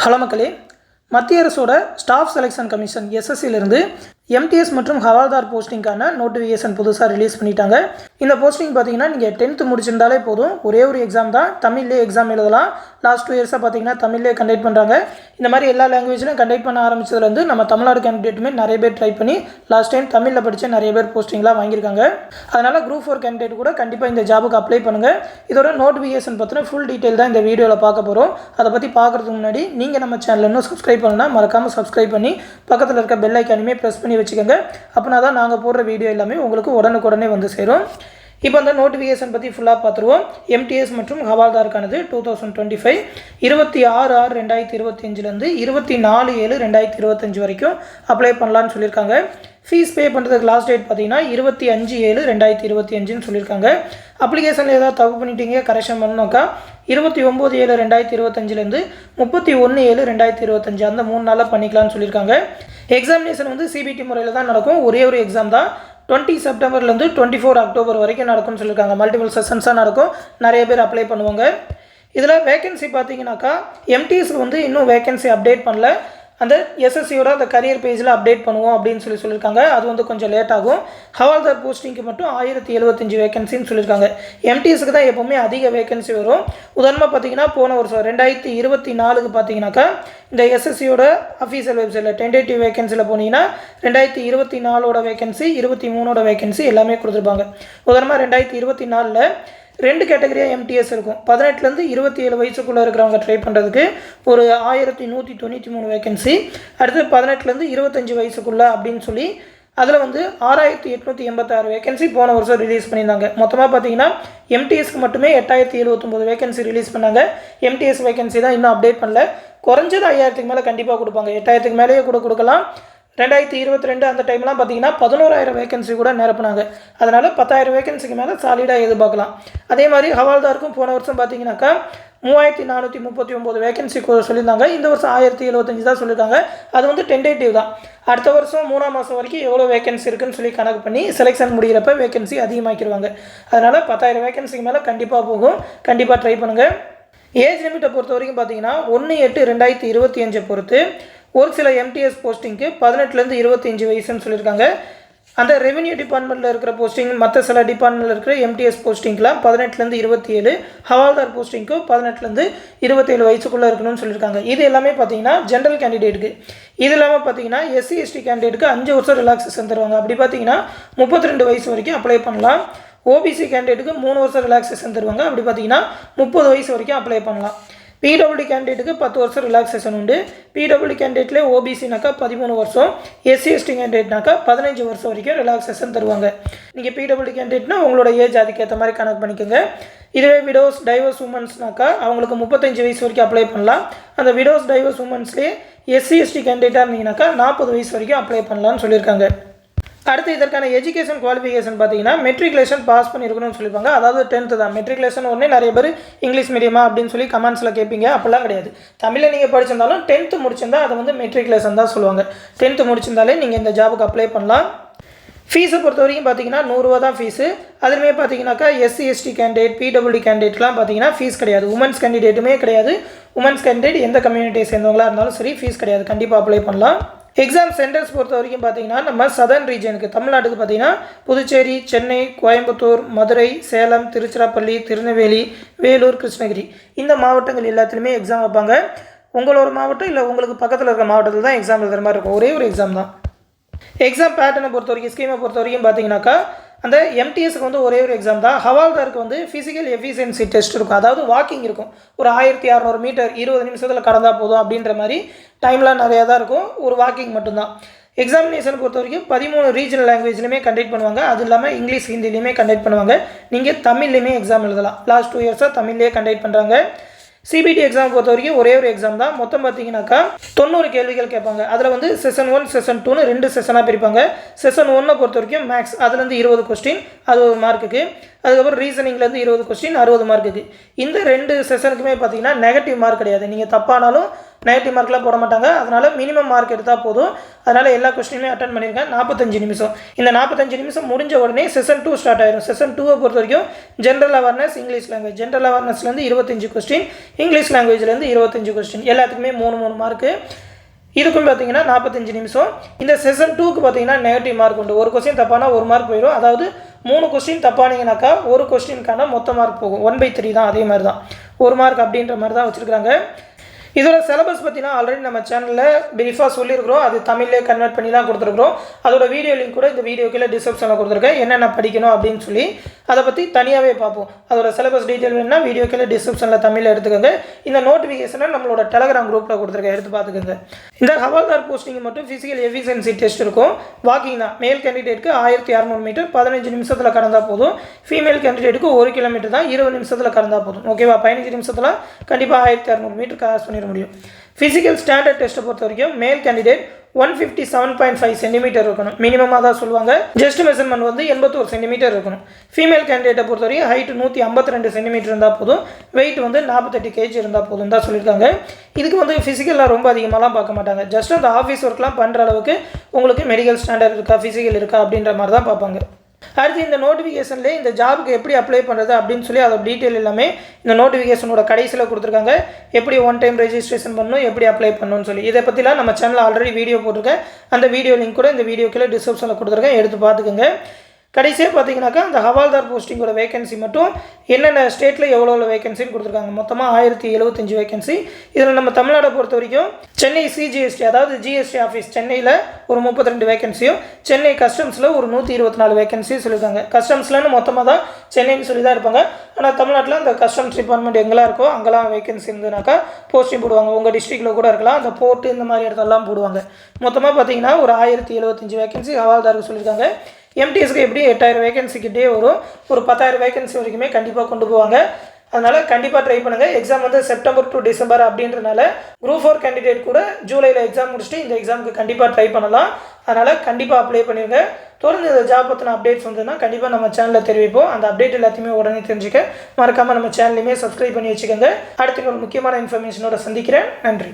Hello மக்களே, மத்திய அரசோட ஸ்டாஃப் செலெக்ஷன் கமிஷன் எஸ்எஸ்சிலிருந்து எம்டிஎஸ் மற்றும் ஹவால்தார் போஸ்டிங்கான நோட்டிஃபிகேஷன் புதுசாக ரிலீஸ் பண்ணிட்டாங்க. இந்த போஸ்டிங் பார்த்தீங்கன்னா நீங்கள் 10th முடிச்சிருந்தாலே போதும். ஒரே ஒரு எக்ஸாம் தான், தமிழ்லேயே எக்ஸாம் எழுதலாம். லாஸ்ட் 2 இயர்ஸாக பார்த்தீங்கன்னா தமிழ்லேயே கண்டக்ட் பண்ணுறாங்க. இந்த மாதிரி எல்லா லாங்குவேஜ்லையும் கண்டக்ட் பண்ண ஆரம்பிச்சதுலேருந்து நம்ம தமிழ்நாடு கேண்டிடேட்டுமே நிறைய பேர் ட்ரை பண்ணி லாஸ்ட் டைம் தமிழில் படித்த நிறைய பேர் போஸ்டிங்லாம் வாங்கியிருக்காங்க. அதனால் குரூப் 4 கேண்டிடேட் கூட கண்டிப்பாக இந்த ஜாபுக்கு அப்ளை பண்ணுங்கள். இதோட நோட்டிஃபிகேஷன் பற்றின ஃபுல் டீட்டெயில் தான் இந்த வீடியோவில் பார்க்க போகிறோம். அதை பற்றி பார்க்குறதுக்கு முன்னாடி நீங்கள் நம்ம சேனல் இன்னும் சப்ஸ்கிரைப் பண்ணலாம், மறக்காமல் சப்ஸ்கிரைப் பண்ணி பக்கத்தில் இருக்க பெல் ஐக்கானுமே ப்ரெஸ் பண்ணி வச்சுக்கோங்க. அப்படின்னா தான் நாங்கள் போடுற வீடியோ எல்லாமே உங்களுக்கு உடனுக்குடனே வந்து சேரும். இப்போ அந்த நோட்டிஃபிகேஷன் பற்றி ஃபுல்லாக பார்த்துருவோம். எம்டிஎஸ் மற்றும் ஹவால்தாருக்கானது 2025 26/6/2025 24/7/2025 வரைக்கும் அப்ளை பண்ணலான்னு சொல்லியிருக்காங்க. ஃபீஸ் பே பண்ணுறதுக்கு லாஸ்ட் டேட் பார்த்தீங்கன்னா 25/7/2025 சொல்லியிருக்காங்க. அப்ளிகேஷனில் ஏதாவது தப்பு பண்ணிட்டீங்க, கரெக்ஷன் பண்ணணும்க்கா 29/7/2025 31/7/2025 அந்த 3 நாளில் பண்ணிக்கலாம்னு சொல்லியிருக்காங்க. எக்ஸாமினேஷன் வந்து சிபிடி முறையில் தான் நடக்கும். ஒரே ஒரு எக்ஸாம் தான். 20 செப்டம்பர்லேருந்து 24 அக்டோபர் வரைக்கும் நடக்கும்னு சொல்லியிருக்காங்க. மல்டிபிள் செஷன்ஸாக நடக்கும். நிறைய பேர் அப்ளை பண்ணுவாங்க. இதில் வேகன்சி பார்த்தீங்கன்னாக்கா எம்டிஎஸ்க்கு வந்து இன்னும் வேகன்சி அப்டேட் பண்ணல. அந்த எஸ்எஸ்சியோட அந்த கரியர் பேஜில் அப்டேட் பண்ணுவோம் அப்படின்னு சொல்லியிருக்காங்க. அது வந்து கொஞ்சம் லேட் ஆகும். ஹவால்தார் போஸ்டிங்க்கு மட்டும் 1075 வேகன்சின்னு சொல்லியிருக்காங்க. எம்டிஎஸ்க்கு தான் எப்போவுமே அதிக வேகன்சி வரும். உதாரணமாக பார்த்தீங்கன்னா போன வருஷம் 2024க்கு பார்த்தீங்கன்னாக்கா இந்த எஸ்எஸ்சியோட அஃபீஷியல் வெப்சைட்டில் டென்டேட்டிவ் வேகன்சியில் போனீங்கன்னா 2024ஓட வேகன்சி 23ஓட வேகன்சி எல்லாமே கொடுத்துருப்பாங்க. உதாரணமாக 2024ல் 2 கேட்டகரியாக எம்டிஎஸ் இருக்கும். 18லேருந்து 27 வயசுக்குள்ளே இருக்கிறவங்க ட்ரை பண்ணுறதுக்கு ஒரு 1193 வேகன்சி. அடுத்து 18லேருந்து 25 வயசுக்குள்ளே அப்படின்னு சொல்லி அதில் வந்து 6886 வேகன்சி போன வருஷம் ரிலீஸ் பண்ணியிருந்தாங்க. மொத்தமாக பார்த்தீங்கன்னா எம்டிஎஸ்க்கு மட்டுமே 8079 வேகன்சி ரிலீஸ் பண்ணாங்க. எம்டிஎஸ் வேகன்சி தான் இன்னும் அப்டேட் பண்ணல. குறைஞ்சது 5000க்கு மேலே கண்டிப்பாக கொடுப்பாங்க. 8000க்கு மேலேயே கூட கொடுக்கலாம். 2022 அந்த டைம்லாம் பார்த்தீங்கன்னா 11000 வேகன்சி கூட நிரப்புனாங்க. அதனால் 10000 வேகன்சிக்கு மேலே சாலிடாக எதிர்பார்க்கலாம். அதே மாதிரி ஹவால்தாருக்கும் போன வருஷம் பார்த்தீங்கன்னாக்கா 3439 வேகன்சி சொல்லியிருந்தாங்க. இந்த வருஷம் 1075 தான் சொல்லியிருக்காங்க. அது வந்து டென்டேட்டிவ் தான். அடுத்த வருஷம் 3ஆம் மாதம் வரைக்கும் எவ்வளோ வேகன்சி இருக்குன்னு சொல்லி கணக்கு பண்ணி செலெக்ஷன் முடிகிறப்ப வேகன்சி அதிகமாக்கிடுவாங்க. அதனால் 10000 வேகன்சிக்கு மேலே கண்டிப்பாக போகும். கண்டிப்பாக ட்ரை பண்ணுங்கள். ஏஜ் லிமிட்டை பொறுத்த வரைக்கும் பார்த்தீங்கன்னா 1/8/2025 பொறுத்து ஒரு சில எம்டிஎஸ் போஸ்டிங்க்கு 18லேருந்து 25 வயசுன்னு சொல்லியிருக்காங்க. அந்த ரெவென்யூ டிபார்ட்மெண்ட்டில் இருக்கிற போஸ்டிங், மற்ற சில டிபார்ட்மெண்ட்டில் இருக்கிற எம்டிஎஸ் போஸ்டிங்க்கெலாம் 18லேருந்து 27, ஹவால்தார் போஸ்டிங்க்கு 18லேருந்து 27 வயசுக்குள்ளே இருக்கணும்னு சொல்லியிருக்காங்க. இது எல்லாமே பார்த்தீங்கன்னா ஜென்ரல் கேண்டிடேட்டுக்கு. இது இல்லாமல் பார்த்தீங்கன்னா எஸ்சி எஸ்டி கேண்டிடேட்டுக்கு 5 வருஷம் ரிலாக்ஸேஷன் தருவாங்க. அப்படி பார்த்தீங்கன்னா 32 வயசு வரைக்கும் அப்ளை பண்ணலாம். ஓபிசி கேண்டிடேட்டுக்கு 3 வருஷம் ரிலாக்ஸேஷன் தருவாங்க. அப்படி பார்த்தீங்கன்னா 30 வயசு வரைக்கும் அப்ளை பண்ணலாம். பிடபிள்யூடி கேண்டிடேட்டுக்கு 10 வருஷம் ரிலாக்ஸேஷன் உண்டு. பிடபிள்யூடி கேண்டிடேட்லேயே ஓபிசினாக்கா 13 வருஷம், எஸ்சி எஸ்டி கேண்டிடேட்னாக்கா 15 வருஷம் வரைக்கும் ரிலாக்ஸேஷன் தருவாங்க. நீங்கள் பிடபிள்யூடி கேண்டிடேட்னா உங்களோட ஏஜ் அதுக்கேற்ற மாதிரி கணக்கு பண்ணிக்கோங்க. இதுவே விடோஸ் டைவர்ஸ் உமன்ஸ்னாக்கா அவங்களுக்கு 35 வயசு வரைக்கும் அப்ளை பண்ணலாம். அந்த விடோஸ் டைவர்ஸ் உமன்ஸ்லேயே எஸ்சி எஸ்டி கேண்டிடேட்டாக இருந்தீங்கன்னாக்கா 40 வயசு வரைக்கும் அப்ளை பண்ணலான்னு சொல்லியிருக்காங்க. அடுத்து இதற்கான எஜுகேஷன் குவாலிஃபிகேஷன் பார்த்தீங்கன்னா மெட்ரிகுலேஷன் பாஸ் பண்ணியிருக்கணும்னு சொல்லியிருப்பாங்க. அதாவது 10th தான். மெட்ரிகுலேஷன் உடனே நிறைய பேர் இங்கிலீஷ் மீடியமா அப்படின்னு சொல்லி கமெண்ட்ஸில் கேட்பீங்க. அப்படிலாம் கிடையாது. தமிழில் நீங்கள் படிச்சிருந்தாலும் 10th முடிச்சிருந்தா அதை வந்து மெட்ரிகுலேஷன் தான் சொல்லுவாங்க. 10th முடிச்சிருந்தாலே நீங்கள் இந்த ஜாபுக்கு அப்ளை பண்ணலாம். ஃபீஸை பொறுத்த வரைக்கும் பார்த்தீங்கன்னா 100 ரூபா தான் ஃபீஸு. அதுவுமே பார்த்தீங்கன்னாக்கா எஸ்சி எஸ்டி கேண்டிடேட், பிடபிள்யூடி கேண்டிடேட்லாம் பார்த்தீங்கன்னா ஃபீஸ் கிடையாது. உமன்ஸ் கேண்டிடேட்டுமே கிடையாது. உமன்ஸ் கேண்டிடேட் எந்த கம்யூனிட்டியை சேர்ந்தவங்களாக இருந்தாலும் சரி ஃபீஸ் கிடையாது. கண்டிப்பாக அப்ளை பண்ணலாம். எக்ஸாம் சென்டர்ஸ் பொறுத்த வரைக்கும் பார்த்தீங்கன்னா நம்ம சதர்ன் ரீஜனுக்கு தமிழ்நாட்டுக்கு பார்த்தீங்கன்னா புதுச்சேரி, சென்னை, கோயம்புத்தூர், மதுரை, சேலம், திருச்சிராப்பள்ளி, திருநெல்வேலி, வேலூர், கிருஷ்ணகிரி இந்த மாவட்டங்கள் எல்லாத்துலேயுமே எக்ஸாம் வைப்பாங்க. உங்களோட மாவட்டம் இல்லை உங்களுக்கு பக்கத்தில் இருக்கிற மாவட்டத்தில் தான் எக்ஸாம் எழுதுகிற மாதிரி இருக்கும். ஒரே ஒரு எக்ஸாம் தான். எக்ஸாம் பேட்டர்னை பொறுத்த வரைக்கும், ஸ்கீமை பொறுத்த வரைக்கும் பார்த்தீங்கன்னாக்கா அந்த எம்டிஎஸ்க்கு வந்து ஒரே ஒரு எக்ஸாம் தான். ஹவால்தாருக்கு வந்து ஃபிசிக்கல் எஃபிஷியன்சி டெஸ்ட் இருக்கும். அதாவது வாக்கிங் இருக்கும். ஒரு 1600 மீட்டர் 20 நிமிஷத்தில் கடந்தால் போதும் அப்படின்ற மாதிரி டைம்லாம் நிறையா தான் இருக்கும். ஒரு வாக்கிங் மட்டும்தான். எக்ஸாமினேஷன் பொறுத்த வரைக்கும் 13 ரீஜனல் லாங்குவேஜ்லையுமே கண்டக்ட் பண்ணுவாங்க. அது இல்லாமல் இங்கிலீஷ், ஹிந்திலையுமே கண்டக்ட் பண்ணுவாங்க. நீங்கள் தமிழ்லையுமே எக்ஸாம் எழுதலாம். லாஸ்ட் 2 இயர்ஸாக தமிழ்லேயே கண்டக்ட் பண்ணுறாங்க. சிபிடி எக்ஸாம் பொறுத்த வரைக்கும் ஒரே ஒரு எக்ஸாம் தான். மொத்தம் பார்த்தீங்கன்னாக்கா 90 கேள்விகள் கேட்பாங்க. அதில் வந்து செஷன் 1, செஷன் 2ன்னு 2 செஷனாக பிரிப்பாங்க. செஷன் 1 பொறுத்த வரைக்கும் மேக்ஸ், அதுலேருந்து 20 கொஸ்டின் 60 மார்க்குக்கு. அதுக்கப்புறம் ரீசனிங்லேருந்து 20 கொஸ்டின் 60 மார்க்குக்கு. இந்த 2 செஷனுக்குமே பார்த்தீங்கன்னா நெகட்டிவ் மார்க் கிடையாது. நீங்கள் தப்பானாலும் நெகட்டிவ் மார்க்லாம் போட மாட்டாங்க. அதனால் மினிமம் மார்க் எடுத்தால் போதும். அதனால் எல்லா கொஸ்டினுமே அட்டன் பண்ணியிருக்கேன். 45 நிமிஷம். இந்த 45 நிமிஷம் முடிஞ்ச உடனே செஷன் 2 ஸ்டார்ட் ஆயிடும். செஷன் 2 பொறுத்த வரைக்கும் general awareness, English language. General அவேர்னஸ்லேருந்து 25 கொஸ்டின், இங்கிலீஷ் லாங்குவேஜ்லேருந்து 25 கொஸ்டின், எல்லாத்துக்குமே 3 மார்க்கு. இதுக்கும் பார்த்தீங்கன்னா 45 நிமிஷம். இந்த செஷன் 2க்கு பார்த்தீங்கன்னா நெகட்டிவ் மார்க் உண்டு. ஒரு கொஸ்டின் தப்பானா 1 மார்க் போயிடும். அதாவது 3 கொஸ்டின் தப்பானீங்கனாக்கா ஒரு கொஸ்டினுக்கான மொத்த மார்க் போகும். 1/3 தான். அதே மாதிரி தான் 1 மார்க் அப்படின்ற மாதிரி தான் வச்சுருக்காங்க. இதோட சிலபஸ் பார்த்தீங்கன்னா ஆல்ரெடி நம்ம சேனலில் பிரீஃபாக சொல்லியிருக்கிறோம். அது தமிழ்லே கன்வெர்ட் பண்ணி தான் கொடுத்துருக்குறோம். அதோட வீடியோ லிங்க் கூட இந்த வீடியோ கீழே டிஸ்கிரிப்ஷனில் கொடுத்துருக்கேன். என்னென்ன படிக்கணும் அப்படின்னு சொல்லி அதை பற்றி தனியாகவே பார்ப்போம். அதோட சிலபஸ் டீட்டெயில் வேணுன்னா வீடியோ கீழே டிஸ்கிரிப்ஷனில் தமிழில் எடுத்துக்கோங்க. இந்த நோட்டிஃபிகேஷனை நம்மளோட டெலகிராம் குரூப்பில் கொடுத்துருக்கேன், எடுத்து பார்த்துக்கோங்க. இந்த ஹவால்தார் போஸ்டிங் மட்டும் ஃபிசிக்கல் எஃபிஷியன்சி டெஸ்ட் இருக்கும். வாக்கிங் தான். மேல் கேண்டிடேட்டுக்கு 1600 மீட்டர் 15 நிமிஷத்தில் கடந்தால் போதும். ஃபீமேல் கேண்டிடேட்டுக்கு 1 கிலோமீட்டர் தான் 20 நிமிஷத்தில் கடந்தால் போதும். ஓகேவா? 15 நிமிஷத்தில் கண்டிப்பாக 1600 மீட்டர் கிராஸ் பண்ணிட முடியும். ஃபிசிக்கல் ஸ்டாண்டர்ட் டெஸ்ட்டை பொறுத்த வரைக்கும் மேல் கேண்டிடேட் 157.5 சென்டிமீட்டர் இருக்கணும். மினிமமாக தான் சொல்லுவாங்க. ஜஸ்ட் மெஷர்மெண்ட் வந்து 81 சென்டிமீட்டர் இருக்கணும். ஃபீமேல் கேண்டிடேட்டை பொறுத்த வரைக்கும் ஹைட் 152 சென்டிமீட்டர் இருந்தால் போதும். வெயிட் வந்து 48 kg இருந்தால் போதும் தான் சொல்லியிருக்காங்க. இதுக்கு வந்து ஃபிசிக்கலாக ரொம்ப அதிகமாகலாம் பார்க்க மாட்டாங்க. ஜஸ்ட் அந்த ஆஃபீஸ் ஒர்க்லாம் பண்ணுற அளவுக்கு உங்களுக்கு மெடிக்கல் ஸ்டாண்டர்ட் இருக்கா, ஃபிசிக்கல் இருக்கா அப்படின்ற மாதிரி தான் பார்ப்பாங்க. அடுத்து இந்த நோட்டிஃபிகேஷன்லேயே இந்த ஜாபுக்கு எப்படி அப்ளை பண்ணுறது அப்படின்னு சொல்லி அதோட டீட்டெயில் எல்லாமே இந்த நோட்டிஃபிகேஷனோட கடைசியில் கொடுத்துருக்காங்க. எப்படி 1 டைம் ரெஜிஸ்ட்ரேஷன் பண்ணணும், எப்படி அப்ளை பண்ணணும்னு சொல்லி. இதை பற்றிலாம் நம்ம சேனலில் ஆல்ரெடி வீடியோ போட்டிருக்கேன். அந்த வீடியோ லிங்க் கூட இந்த வீடியோக்குள்ளே டிஸ்கிரிப்ஷனில் கொடுத்துருக்கேன், எடுத்து பார்த்துக்கோங்க. கடைசியாக பார்த்தீங்கன்னாக்கா அந்த ஹவால்தார் போஸ்டிங்கோட வேகன்சி மட்டும் என்னென்ன ஸ்டேட்டில் எவ்வளோ வேகன்சின்னு கொடுத்துருக்காங்க. மொத்தமாக 1075 வேகன்சி. இதில் நம்ம தமிழ்நாடை பொறுத்த வரைக்கும் சென்னை சிஜிஎஸ்டி, அதாவது ஜிஎஸ்டி ஆஃபீஸ் சென்னையில் ஒரு 32 வேகன்சியும், சென்னை கஸ்டம்ஸில் ஒரு 124 வேகன்சியும் சொல்லியிருக்காங்க. கஸ்டம்ஸ்லன்னு மொத்தமாக தான் சென்னைன்னு சொல்லி தான் இருப்பாங்க. ஆனால் தமிழ்நாட்டில் அந்த கஸ்டம்ஸ் டிபார்ட்மெண்ட் எங்கெல்லாம் இருக்கோ அங்கெல்லாம் வேகன்சி இருந்ததுனாக்கா போஸ்டிங் போடுவாங்க. உங்கள் டிஸ்ட்ரிக்டில் கூட இருக்கலாம், அந்த போர்ட்டு இந்த மாதிரி இடத்தெல்லாம் போடுவாங்க. மொத்தமாக பார்த்தீங்கன்னா ஒரு 1075 வேகன்சி ஹவால்தாருக்கு சொல்லியிருக்காங்க. எம்டிஎஸ்க்கு எப்படி 8000 வேகன்சிக்கிட்டே வரும். ஒரு 10,000 வேகன்சி வரைக்குமே கண்டிப்பாக கொண்டு போவாங்க. அதனால் கண்டிப்பாக ட்ரை பண்ணுங்கள். எக்ஸாம் வந்து செப்டம்பர் டு டிசம்பர் அப்படின்றனால குரூப் 4 கேண்டிடேட் கூட ஜூலையில் எக்ஸாம் முடிச்சுட்டு இந்த எக்ஸாமுக்கு கண்டிப்பாக ட்ரை பண்ணலாம். அதனால் கண்டிப்பாக அப்ளை பண்ணிடுங்க. தொடர்ந்து இந்த ஜாப் பற்றின அப்டேட்ஸ் வந்ததுன்னா கண்டிப்பாக நம்ம சேனலில் தெரிவிப்போம். அந்த அப்டேட் எல்லாத்தையுமே உடனே தெரிஞ்சுக்க மறக்காமல் நம்ம சேனலையுமே சப்ஸ்கிரைப் பண்ணி வச்சுக்கோங்க. அடுத்து ஒரு முக்கியமான இன்ஃபர்மேஷனோட சந்திக்கிறேன். நன்றி.